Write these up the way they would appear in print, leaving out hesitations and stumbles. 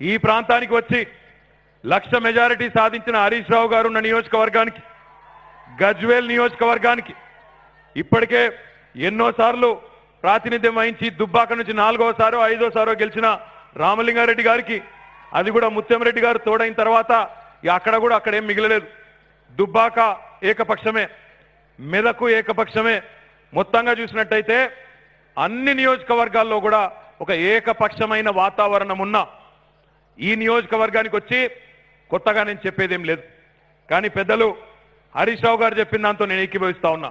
ఈ ప్రాంతానికి వచ్చి 1,00,000 మెజారిటీ సాధించిన హరీష్ రావు గారు ఉన్న నియోజకవర్గానికి, గజ్వేల్ నియోజకవర్గానికి ఇప్పటికే ఎన్నోసార్లు ప్రాతినిధ్యం వహించి దుబ్బాక నుంచి 4వసారో 5వసారో గెలిచిన రామలింగారెడ్డి గారికి, అది కూడా ముత్యంరెడ్డి గారు తోడైన తర్వాత అక్కడ కూడా అక్కడేం మిగలలేదు. దుబ్బాక ఏకపక్షమే, మెదకు ఏకపక్షమే. మొత్తంగా చూసినట్టయితే అన్ని నియోజకవర్గాల్లో కూడా ఒక ఏకపక్షమైన వాతావరణం ఉన్న ఈ నియోజకవర్గానికి వచ్చి కొత్తగా నేను చెప్పేదేం లేదు. కానీ పెద్దలు హరీష్ రావు గారు చెప్పిన దాంతో నేను ఏకీభవిస్తా ఉన్నా.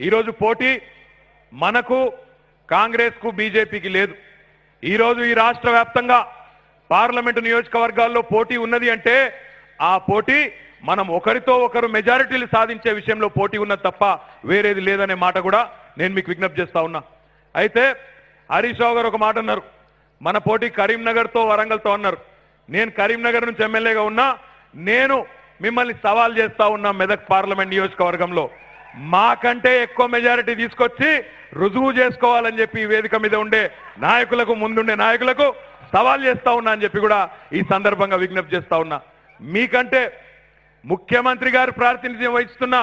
ఈరోజు పోటీ మనకు కాంగ్రెస్కు బీజేపీకి లేదు. ఈరోజు ఈ రాష్ట్ర వ్యాప్తంగా పార్లమెంటు నియోజకవర్గాల్లో పోటీ ఉన్నది అంటే ఆ పోటీ మనం ఒకరితో ఒకరు మెజారిటీలు సాధించే విషయంలో పోటీ ఉన్నది తప్ప వేరేది లేదనే మాట కూడా నేను మీకు విజ్ఞప్తి చేస్తా ఉన్నా. అయితే హరీష్ రావు గారు ఒక మాట అన్నారు, మన పోటీ కరీంనగర్తో వరంగల్తో అన్నారు. నేను కరీంనగర్ నుంచి ఎమ్మెల్యేగా ఉన్నా, నేను మిమ్మల్ని సవాల్ చేస్తా ఉన్నా మెదక్ పార్లమెంట్ నియోజకవర్గంలో మాకంటే ఎక్కువ మెజారిటీ తీసుకొచ్చి రుజువు చేసుకోవాలని చెప్పి ఈ వేదిక మీద ఉండే నాయకులకు, ముందుండే నాయకులకు సవాల్ చేస్తా ఉన్నా అని చెప్పి కూడా ఈ సందర్భంగా విజ్ఞప్తి చేస్తా ఉన్నా. మీకంటే ముఖ్యమంత్రి గారు ప్రాతినిధ్యం వహిస్తున్న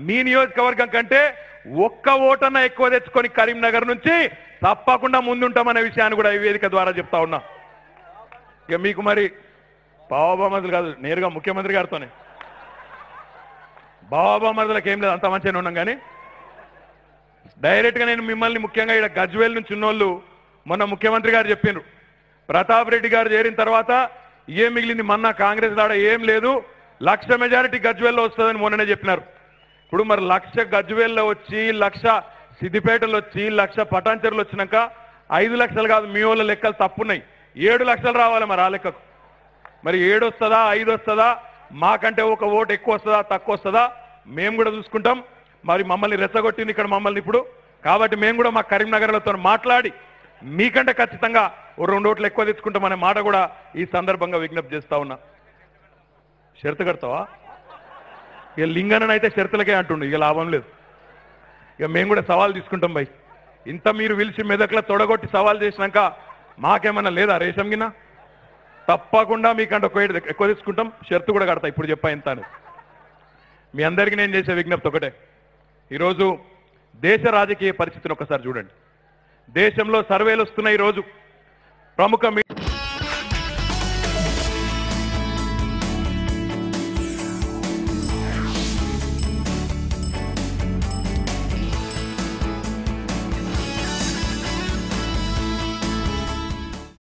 మీ నియోజకవర్గం కంటే ఒక్క ఓటన్నా ఎక్కువ తెచ్చుకొని కరీంనగర్ నుంచి తప్పకుండా ముందుంటామనే విషయాన్ని కూడా ఈ వేదిక ద్వారా చెప్తా ఉన్నా. ఇక మీకు మరి బాబామరుదులు కాదు, నేరుగా ముఖ్యమంత్రి గారితోనే. బాబామరుదులకు ఏం లేదు, అంత మంచిగానే ఉన్నాం. కానీ డైరెక్ట్గా నేను మిమ్మల్ని ముఖ్యంగా ఇక్కడ గజ్వేల్ నుంచి ఉన్నోళ్ళు మొన్న ముఖ్యమంత్రి గారు చెప్పిండ్రు, ప్రతాప్ రెడ్డి గారు చేరిన తర్వాత ఏం మిగిలింది, మొన్న కాంగ్రెస్ దాడ ఏం లేదు, 1,00,000 మెజారిటీ గజ్వేల్లో వస్తుందని మొన్ననే చెప్పినారు. ఇప్పుడు మరి 1,00,000 గజ్వేల్లో వచ్చి, 1,00,000 సిద్దిపేటలో వచ్చి, 1,00,000 పటాన్చెరులు వచ్చినాక 5 లక్షలు కాదు, మీ వాళ్ళ లెక్కలు తప్పున్నాయి. 7 లక్షలు రావాలి మరి ఆ లెక్కకు. మరి 7 వస్తుందా 5 వస్తుందా, మాకంటే ఒక ఓటు ఎక్కువ వస్తుందా తక్కువ వస్తుందా మేము కూడా చూసుకుంటాం. మరి మమ్మల్ని రెచ్చగొట్టింది ఇక్కడ మమ్మల్ని ఇప్పుడు, కాబట్టి మేము కూడా మా కరీంనగర్లతో మాట్లాడి మీకంటే ఖచ్చితంగా ఓ 2 ఓట్లు ఎక్కువ తెచ్చుకుంటామనే మాట కూడా ఈ సందర్భంగా విజ్ఞప్తి చేస్తా ఉన్నా. షరతు కడతావా? ఇక లింగనని అయితే షరతులకే అంటుండు, ఇక లాభం లేదు. ఇక మేము కూడా సవాల్ తీసుకుంటాం భయ్. ఇంత మీరు పిలిచి మెదక్లో తొడగొట్టి సవాల్ చేసినాక మాకేమన్నా లేదా రేషం గిన్న? తప్పకుండా మీకంటే ఎక్కువ తీసుకుంటాం, షరతు కూడా కడతా. ఇప్పుడు చెప్పా ఎంత అని. మీ అందరికీ నేను చేసే విజ్ఞప్తి ఒకటే, ఈరోజు దేశ రాజకీయ పరిస్థితిని ఒకసారి చూడండి. దేశంలో సర్వేలు వస్తున్నాయి. ఈరోజు ప్రముఖ